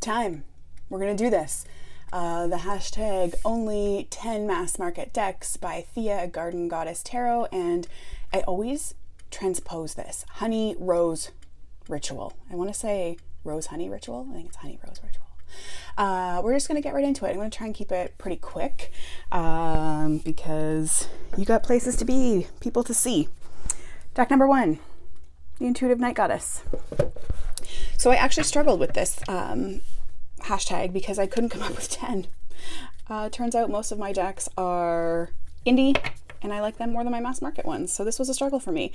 time. We're gonna do this. The hashtag only 10 mass market decks by Thea, Garden Goddess Tarot, and I always transpose this. Honey Rose Ritual. I want to say Rose Honey Ritual. I think it's Honey Rose Ritual. We're just gonna get right into it. I'm gonna try and keep it pretty quick because you got places to be, people to see. Deck number 1, the Intuitive Night Goddess. So I actually struggled with this hashtag because I couldn't come up with 10. Turns out most of my decks are indie and I like them more than my mass market ones. So this was a struggle for me.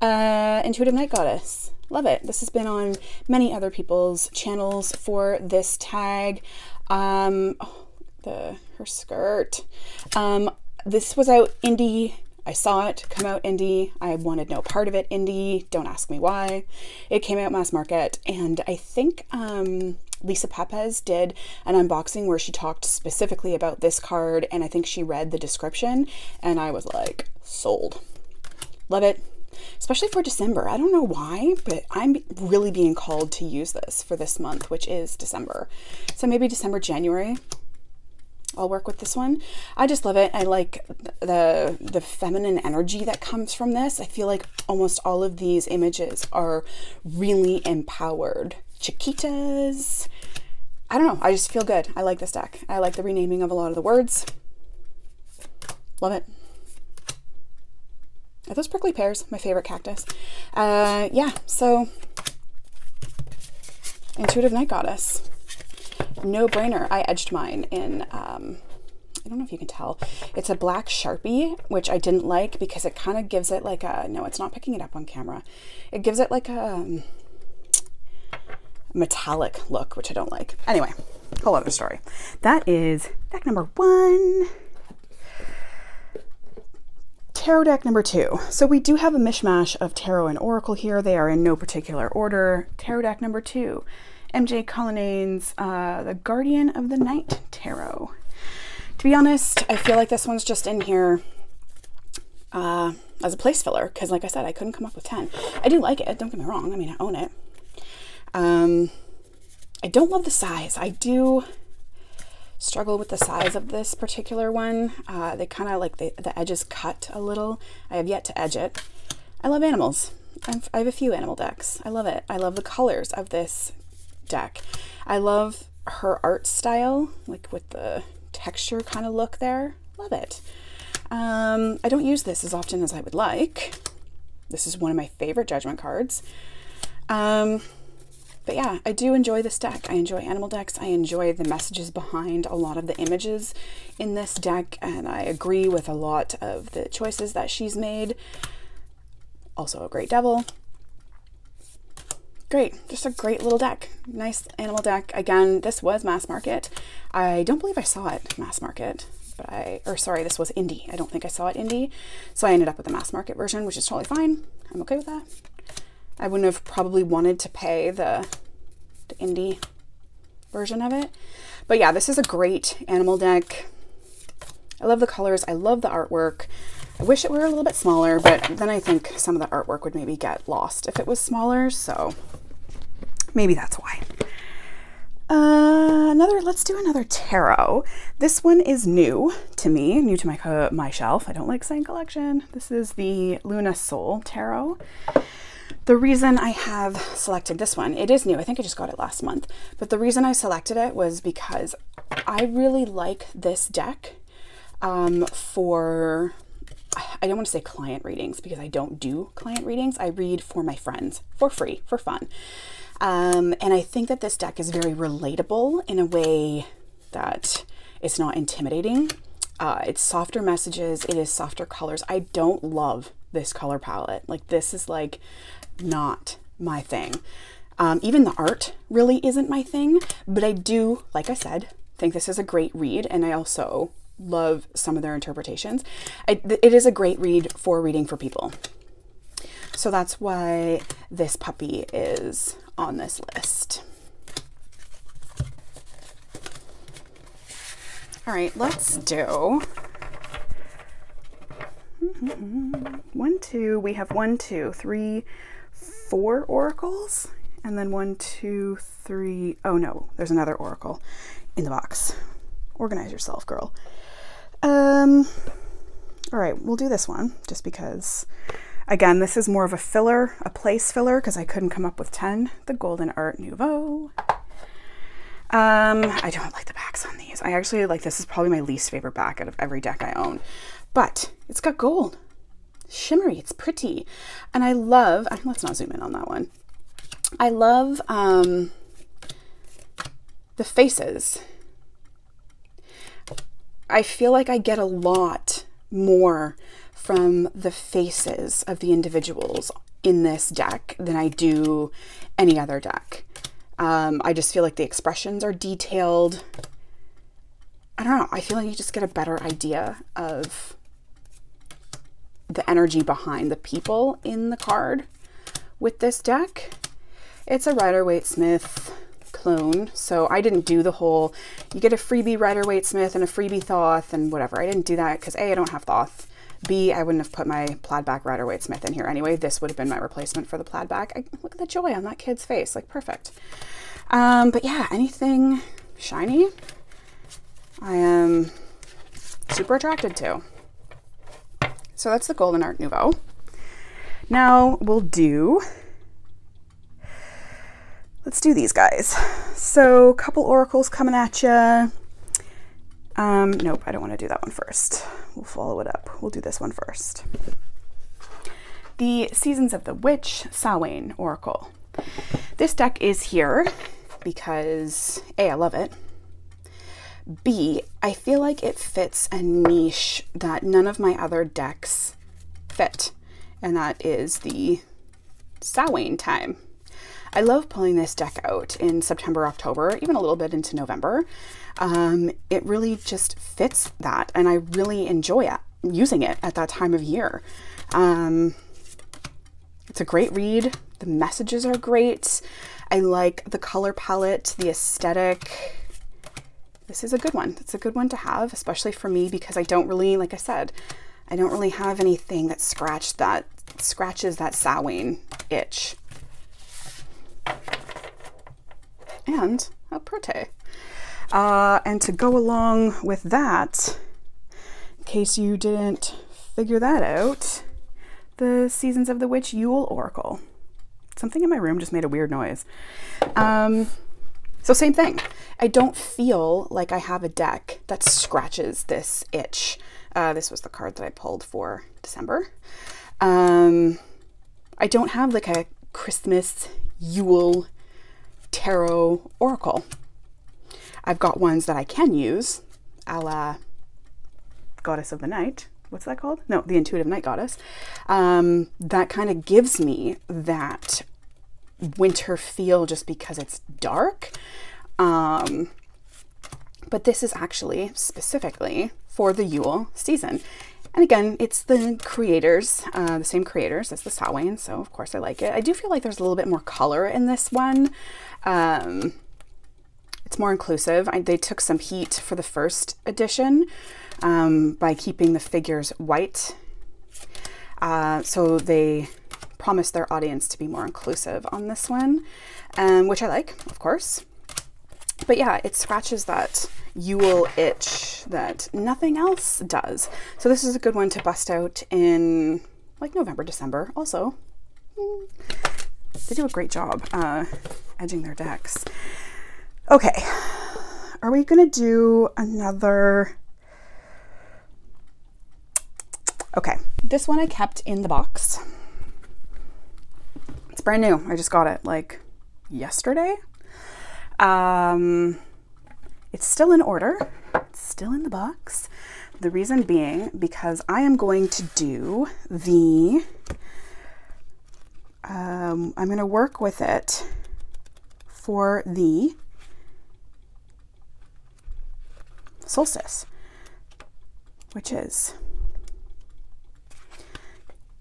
Intuitive Night Goddess. Love it. This has been on many other people's channels for this tag. Her skirt. This was out indie. I saw it come out indie. I wanted no part of it indie. Don't ask me why. It came out mass market, and I think Lisa Pepez did an unboxing where she talked specifically about this card, and I think she read the description, and I was like, sold. Love it. Especially for December. I don't know why, but I'm really being called to use this for this month, which is December. So maybe December, January, I'll work with this one. I just love it. I like the feminine energy that comes from this. I feel like almost all of these images are really empowered Chiquitas. I don't know. I just feel good. I like this deck. I like the renaming of a lot of the words. Love it. Are those prickly pears? My favorite cactus. Yeah, so Intuitive Night Goddess. No brainer. I edged mine in, I don't know if you can tell. It's a black Sharpie, which I didn't like because it kind of gives it like a, no, it's not picking it up on camera. It gives it like a metallic look, which I don't like. Anyway, whole other story. That is deck number 1. Tarot deck number 2. So we do have a mishmash of tarot and oracle here. They are in no particular order. Tarot deck number 2. MJ Collinane's The Guardian of the Night Tarot. To be honest, I feel like this one's just in here as a place filler because, like I said, I couldn't come up with 10. I do like it, don't get me wrong. I mean, I own it. I don't love the size. I do struggle with the size of this particular one. They kind of like the edges cut a little. I have yet to edge it. I love animals. I have a few animal decks. I love it. I love the colors of this deck. I love her art style, like with the texture kind of look there. Love it. I don't use this as often as I would like. This is one of my favorite judgment cards. But yeah, I do enjoy this deck. I enjoy animal decks. I enjoy the messages behind a lot of the images in this deck, and I agree with a lot of the choices that she's made. Also a great devil. Great, just a great little deck. Nice animal deck. Again, this was mass market. I don't believe I saw it mass market, but sorry, this was indie. I don't think I saw it indie. So I ended up with the mass market version, which is totally fine. I'm okay with that. I wouldn't have probably wanted to pay the indie version of it. But yeah, this is a great animal deck. I love the colors. I love the artwork. I wish it were a little bit smaller, but then I think some of the artwork would maybe get lost if it was smaller. So maybe that's why. Let's do another tarot. This one is new to me, new to my shelf. I don't like saying collection. This is the Luna Soul Tarot. The reason I have selected this one, it is new. I think I just got it last month. But the reason I selected it was because I really like this deck for, I don't want to say client readings because I don't do client readings. I read for my friends for free, for fun. And I think that this deck is very relatable in a way that it's not intimidating. It's softer messages. It is softer colors. I don't love this color palette. Like, this is like not my thing. Even the art really isn't my thing, but I do, like I said, think this is a great read, and I also love some of their interpretations. It is a great read for reading for people. So that's why this puppy is on this list. All right, let's do 1, 2. We have 1, 2, 3, 4 oracles, and then 1, 2, 3. Oh no, there's another oracle in the box. Organize yourself, girl. All right, we'll do this one just because, again, this is more of a filler, a place filler, because I couldn't come up with 10. The Golden Art Nouveau. I don't like the backs on these. I actually like, this is probably my least favorite back out of every deck I own, but it's got gold. Shimmery, it's pretty. And I love, let's not zoom in on that one. I love the faces. I feel like I get a lot more from the faces of the individuals in this deck than I do any other deck. I just feel like the expressions are detailed. I don't know. I feel like you just get a better idea of the energy behind the people in the card with this deck. It's a Rider-Waite-Smith clone, so I didn't do the whole, you get a freebie Rider-Waite-Smith and a freebie Thoth and whatever. I didn't do that because A, I don't have Thoth. B, I wouldn't have put my plaid back Rider-Waite-Smith in here anyway. This would have been my replacement for the plaid back. Look at the joy on that kid's face, like perfect. But yeah, anything shiny, I am super attracted to. So that's the Golden Art Nouveau. Now we'll do, let's do these guys. So a couple oracles coming at you. Nope, I don't want to do that one first. We'll follow it up. We'll do this one first. The Seasons of the Witch Samhain Oracle. This deck is here because A, I love it. B, I feel like it fits a niche that none of my other decks fit, and that is the Samhain time. I love pulling this deck out in September, October, even a little bit into November. It really just fits that, and I really enjoy using it at that time of year. It's a great read. The messages are great. I like the color palette, the aesthetic. This is a good one. It's a good one to have, especially for me, because I don't really, like I said, I don't really have anything that scratches that Samhain itch. And a Prote. And to go along with that, in case you didn't figure that out, the Seasons of the Witch Yule Oracle. Something in my room just made a weird noise. So same thing. I don't feel like I have a deck that scratches this itch. This was the card that I pulled for December. I don't have like a Christmas Yule tarot oracle. I've got ones that I can use, a la Goddess of the Night. What's that called? No, the Intuitive Night Goddess. That kind of gives me that winter feel just because it's dark. But this is actually specifically for the Yule season. And again, it's the creators, the same creators as the Samhain, so of course I like it. I do feel like there's a little bit more color in this one. It's more inclusive. They took some heat for the first edition by keeping the figures white. So they promised their audience to be more inclusive on this one, which I like, of course. But yeah, it scratches that Yule itch that nothing else does. So this is a good one to bust out in like November, December. Also, they do a great job edging their decks. Okay, are we gonna do another? Okay, this one I kept in the box. It's brand new. I just got it like yesterday. It's still in order. It's still in the box. The reason being because I am going to do the, I'm going to work with it for the solstice, which is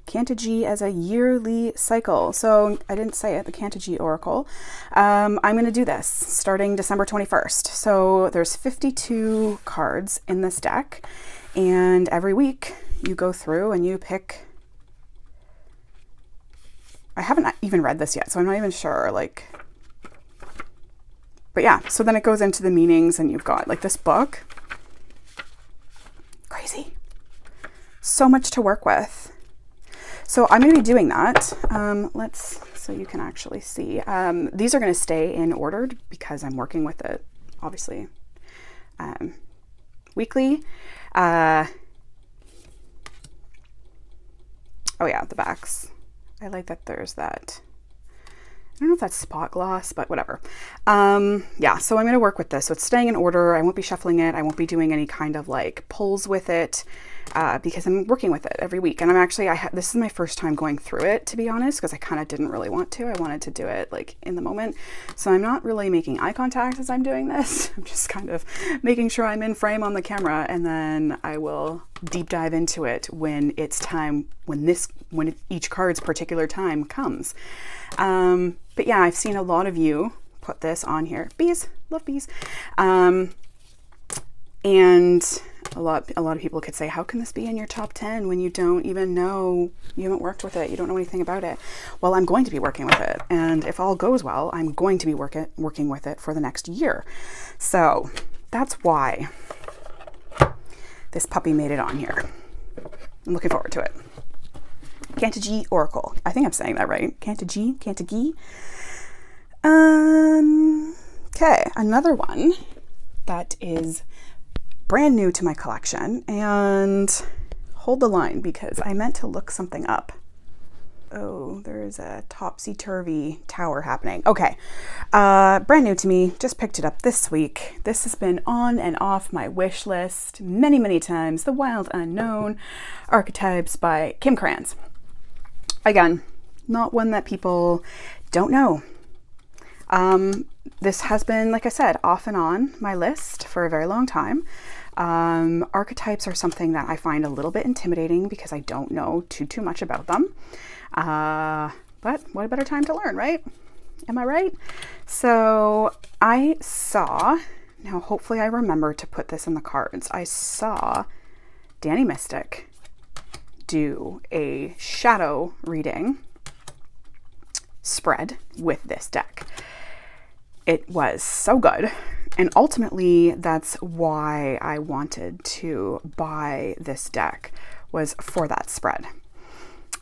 Canto-G as a yearly cycle. So I didn't say it, the Canto-G Oracle. I'm going to do this starting December 21st. So there's 52 cards in this deck, and every week you go through and you pick. I haven't even read this yet, so I'm not even sure like But yeah, so then it goes into the meanings, and you've got like this book. Crazy. So much to work with. So I'm going to be doing that. So you can actually see. These are going to stay in order because I'm working with it, obviously, weekly. Oh yeah, the backs. I like that there's that. I don't know if that's spot gloss, but whatever. Yeah, so I'm going to work with this. So it's staying in order. I won't be shuffling it. I won't be doing any kind of like pulls with it because I'm working with it every week. And I'm actually, this is my first time going through it, to be honest, because I kind of didn't really want to. I wanted to do it like in the moment. So I'm not really making eye contact as I'm doing this. I'm just kind of making sure I'm in frame on the camera, and then I will deep dive into it when it's time, when each card's particular time comes. But yeah, I've seen a lot of you put this on here. Bees, love bees. And a lot of people could say, how can this be in your top 10 when you don't even know, you haven't worked with it, you don't know anything about it? Well, I'm going to be working with it. And if all goes well, I'm going to be working with it for the next year. So that's why this puppy made it on here. I'm looking forward to it. Cantagy Oracle. I think I'm saying that right. Cantagy. Okay, another one that is brand new to my collection, and hold the line because I meant to look something up. Oh, there's a topsy-turvy tower happening. Okay, brand new to me, just picked it up this week. This has been on and off my wish list many, many times. The Wild Unknown Archetypes by Kim Krans. Again, not one that people don't know. This has been, like I said, off and on my list for a very long time. Archetypes are something that I find a little bit intimidating because I don't know too much about them. But what a better time to learn, right? Am I right? So I saw, now hopefully I remember to put this in the cards. I saw Dani Mystic do a shadow reading spread with this deck. It was so good. And ultimately, that's why I wanted to buy this deck, was for that spread.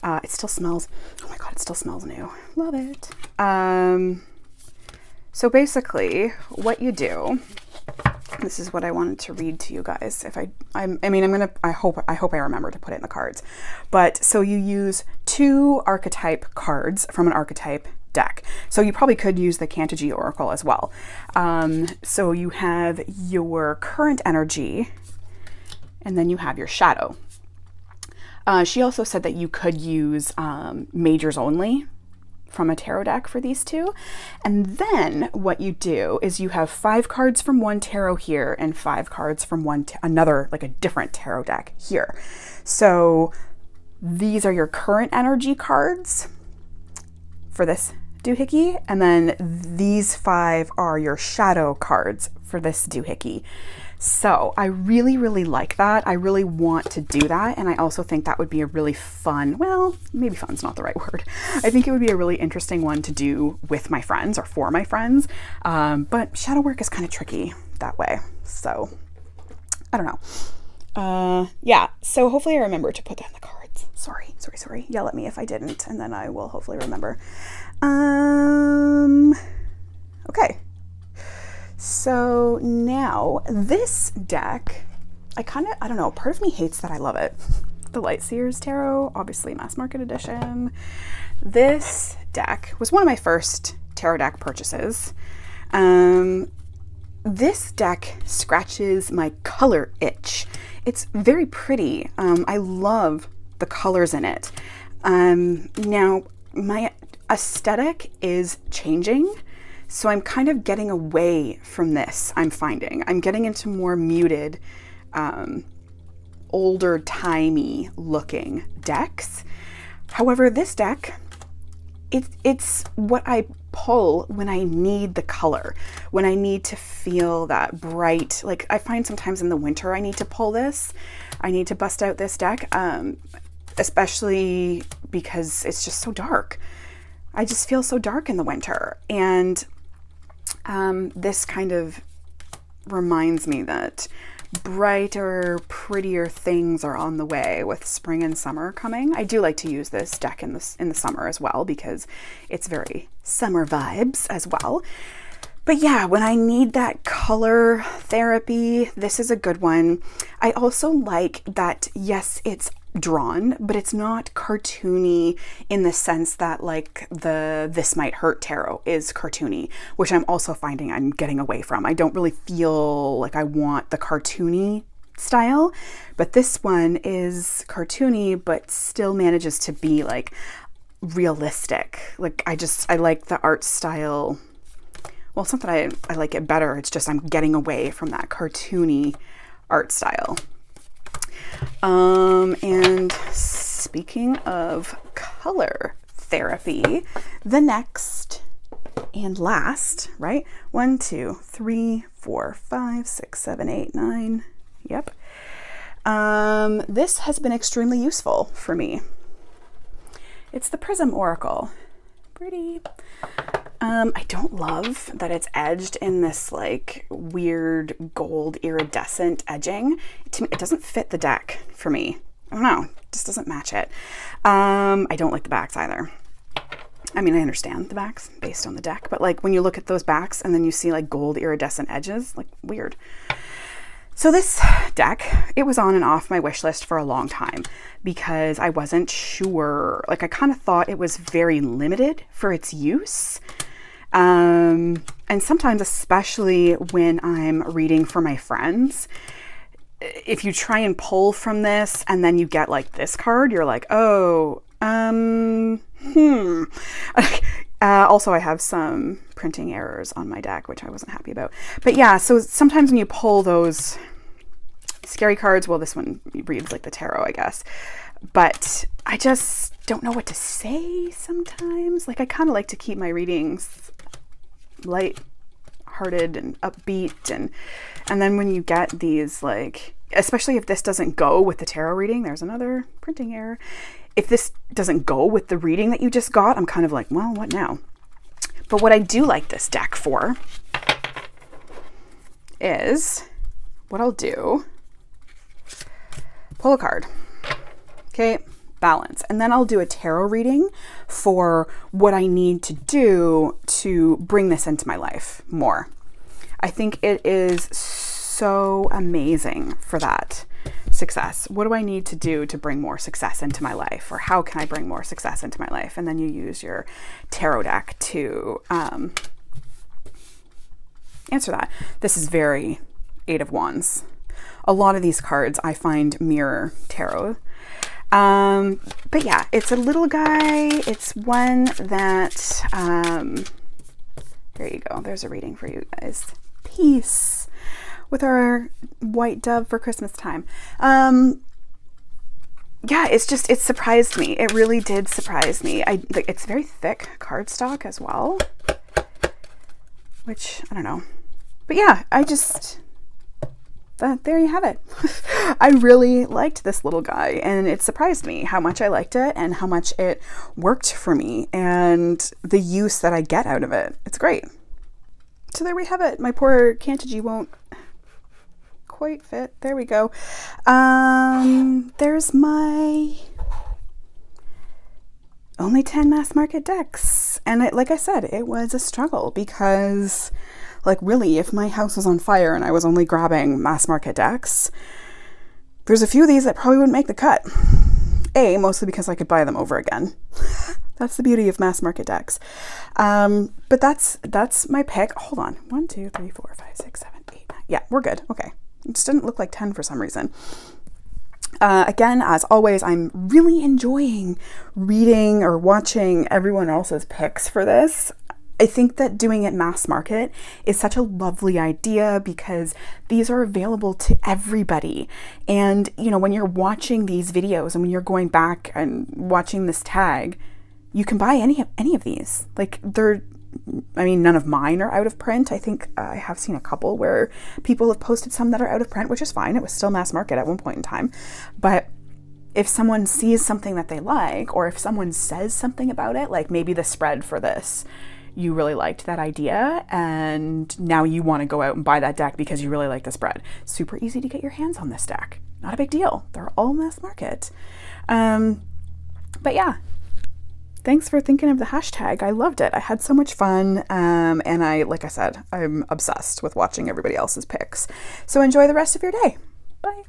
It still smells, oh my God, it still smells new. Love it. So basically what you do, this is what I wanted to read to you guys. I hope I remember to put it in the cards. But so you use 2 archetype cards from an archetype deck. So you probably could use the Cantagy Oracle as well. So you have your current energy, and then you have your shadow. She also said that you could use majors only from a tarot deck for these 2. And then what you do is you have 5 cards from one tarot here and 5 cards from another, like a different tarot deck here. So these are your current energy cards for this doohickey, and then these 5 are your shadow cards for this doohickey. So I really, really like that. I really want to do that. And I also think that would be a really fun, well, maybe fun's not the right word. I think it would be a really interesting one to do with my friends or for my friends. But shadow work is kind of tricky that way. So I don't know. Yeah, so hopefully I remember to put that in the cards. Sorry. Yell at me if I didn't, and then I will hopefully remember. Okay. So now this deck, I don't know, part of me hates that I love it. The Lightseers Tarot, obviously mass market edition. This deck was one of my first tarot deck purchases. This deck scratches my color itch. It's very pretty. I love the colors in it. Now my aesthetic is changing. So I'm kind of getting away from this, I'm finding. I'm getting into more muted, older timey looking decks. However, this deck, it's what I pull when I need the color, when I need to feel that bright, like I find sometimes in the winter I need to pull this. I need to bust out this deck, especially because it's just so dark. I just feel so dark in the winter. And This kind of reminds me that brighter, prettier things are on the way with spring and summer coming. I do like to use this deck in the summer as well because it's very summer vibes as well. But yeah, when I need that color therapy, this is a good one. I also like that, yes, it's drawn, but it's not cartoony in the sense that like the This Might Hurt tarot is cartoony, which I'm also finding I'm getting away from. I don't really feel like I want the cartoony style, but this one is cartoony but still manages to be like realistic. Like I like the art style. Well, it's not that I like it better, it's just I'm getting away from that cartoony art style. And speaking of color therapy, the next and last, right? 1, 2, 3, 4, 5, 6, 7, 8, 9. Yep. This has been extremely useful for me. It's the Prism Oracle. Pretty. I don't love that it's edged in this like weird gold iridescent edging. It doesn't fit the deck for me. I don't know, it just doesn't match it. I don't like the backs either. I mean, I understand the backs based on the deck, but like when you look at those backs and then you see like gold iridescent edges, like weird. So this deck, it was on and off my wish list for a long time because I wasn't sure, like I kind of thought it was very limited for its use. And sometimes, especially when I'm reading for my friends, if you try and pull from this and then you get like this card, you're like, oh, also, I have some printing errors on my deck, which I wasn't happy about. But yeah, so sometimes when you pull those scary cards, well, this one reads like the tarot, I guess. But I just don't know what to say sometimes. Like, I kind of like to keep my readings light-hearted and upbeat. And then when you get these, like, especially if this doesn't go with the tarot reading, there's another printing error. If this doesn't go with the reading that you just got, I'm kind of like, well, what now? But what I do like this deck for is what I'll do, pull a card, okay, balance. And then I'll do a tarot reading for what I need to do to bring this into my life more. I think it is so amazing for that success. What do I need to do to bring more success into my life? Or how can I bring more success into my life? And then you use your tarot deck to answer that. This is very Eight of Wands. A lot of these cards I find mirror tarot. But yeah, it's a little guy. It's one that, there you go. There's a reading for you guys. Peace. With our white dove for Christmas time. Yeah, it surprised me. It really did surprise me. It's very thick cardstock as well, which I don't know. But yeah, there you have it. I really liked this little guy, and it surprised me how much I liked it and how much it worked for me and the use that I get out of it. It's great. So there we have it. My poor Cantigi won't quite fit. There we go. There's my only 10 mass market decks. And like I said, it was a struggle because, like, really, if my house was on fire and I was only grabbing mass market decks, there's a few of these that probably wouldn't make the cut. Mostly because I could buy them over again. That's the beauty of mass market decks. But that's my pick. Hold on. 1, 2, 3, 4, 5, 6, 7, 8, 9. Yeah, we're good. Okay. It just didn't look like 10 for some reason. Again, as always, I'm really enjoying reading or watching everyone else's picks for this. I think that doing it mass market is such a lovely idea because these are available to everybody. And, you know, when you're watching these videos and when you're going back and watching this tag, you can buy any of these. Like, I mean, none of mine are out of print. I think I have seen a couple where people have posted some that are out of print, which is fine. It was still mass market at one point in time. But if someone sees something that they like, or if someone says something about it, like maybe the spread for this you really liked that idea and now you want to go out and buy that deck because you really like the spread. Super easy to get your hands on this deck. Not a big deal. They're all mass market. But yeah, thanks for thinking of the hashtag. I loved it. I had so much fun. And like I said, I'm obsessed with watching everybody else's picks. So enjoy the rest of your day. Bye.